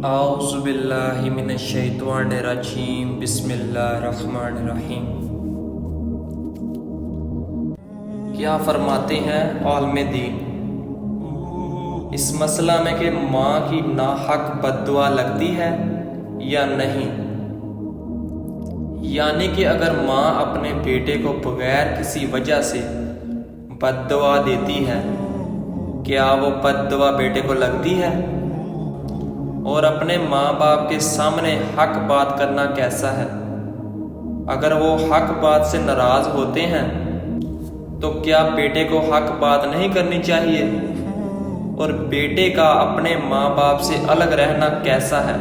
اعوذ باللہ من الشیطان الرجیم بسم اللہ الرحمن الرحیم۔ کیا فرماتے ہیں عالم دین اس مسئلہ میں کہ ماں کی ناحق بد دعا لگتی ہے یا نہیں؟ یعنی کہ اگر ماں اپنے بیٹے کو بغیر کسی وجہ سے بد دعا دیتی ہے، کیا وہ بد دعا بیٹے کو لگتی ہے؟ اور اپنے ماں باپ کے سامنے حق بات کرنا کیسا ہے؟ اگر وہ حق بات سے ناراض ہوتے ہیں تو کیا بیٹے کو حق بات نہیں کرنی چاہیے؟ اور بیٹے کا اپنے ماں باپ سے الگ رہنا کیسا ہے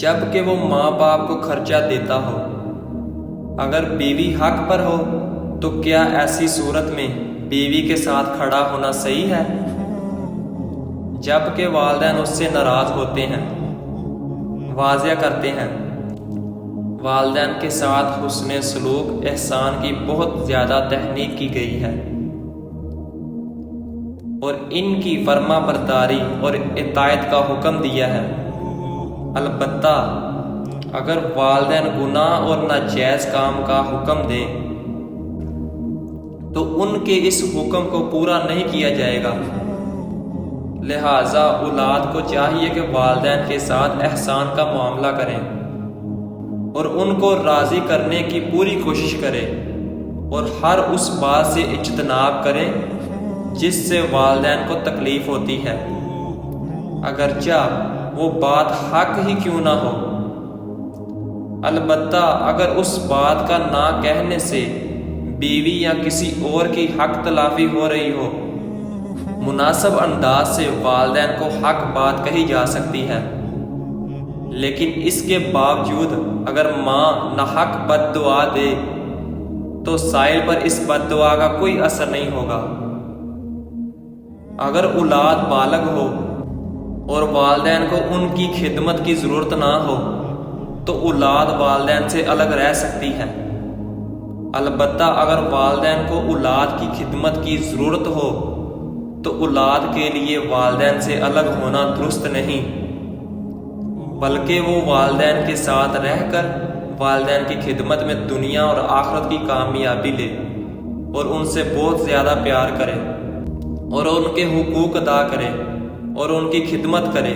جب کہ وہ ماں باپ کو خرچہ دیتا ہو؟ اگر بیوی حق پر ہو تو کیا ایسی صورت میں بیوی کے ساتھ کھڑا ہونا صحیح ہے؟ جب کہ والدین اس سے ناراض ہوتے ہیں، واضح کرتے ہیں والدین کے ساتھ حسن سلوک احسان کی بہت زیادہ تحقیق کی گئی ہے اور ان کی فرما برداری اور اطاعت کا حکم دیا ہے۔ البتہ اگر والدین گناہ اور ناجائز کام کا حکم دیں تو ان کے اس حکم کو پورا نہیں کیا جائے گا، لہٰذا اولاد کو چاہیے کہ والدین کے ساتھ احسان کا معاملہ کریں اور ان کو راضی کرنے کی پوری کوشش کریں اور ہر اس بات سے اجتناب کریں جس سے والدین کو تکلیف ہوتی ہے، اگرچہ وہ بات حق ہی کیوں نہ ہو۔ البتہ اگر اس بات کا نہ کہنے سے بیوی یا کسی اور کی حق تلافی ہو رہی ہو، مناسب انداز سے والدین کو حق بات کہی جا سکتی ہے، لیکن اس کے باوجود اگر ماں ناحق بد دعا دے تو سائل پر اس بد دعا کا کوئی اثر نہیں ہوگا۔ اگر اولاد بالغ ہو اور والدین کو ان کی خدمت کی ضرورت نہ ہو تو اولاد والدین سے الگ رہ سکتی ہے۔ البتہ اگر والدین کو اولاد کی خدمت کی ضرورت ہو تو اولاد کے لیے والدین سے الگ ہونا درست نہیں، بلکہ وہ والدین کے ساتھ رہ کر والدین کی خدمت میں دنیا اور آخرت کی کامیابی لے اور ان سے بہت زیادہ پیار کرے اور ان کے حقوق ادا کرے اور ان کی خدمت کرے۔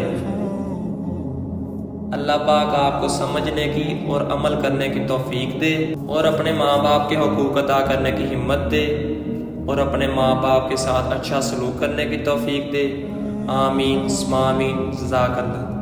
اللہ پاک آپ کو سمجھنے کی اور عمل کرنے کی توفیق دے اور اپنے ماں باپ کے حقوق ادا کرنے کی ہمت دے اور اپنے ماں باپ کے ساتھ اچھا سلوک کرنے کی توفیق دے۔ آمین ثم آمین۔ جزاک اللہ۔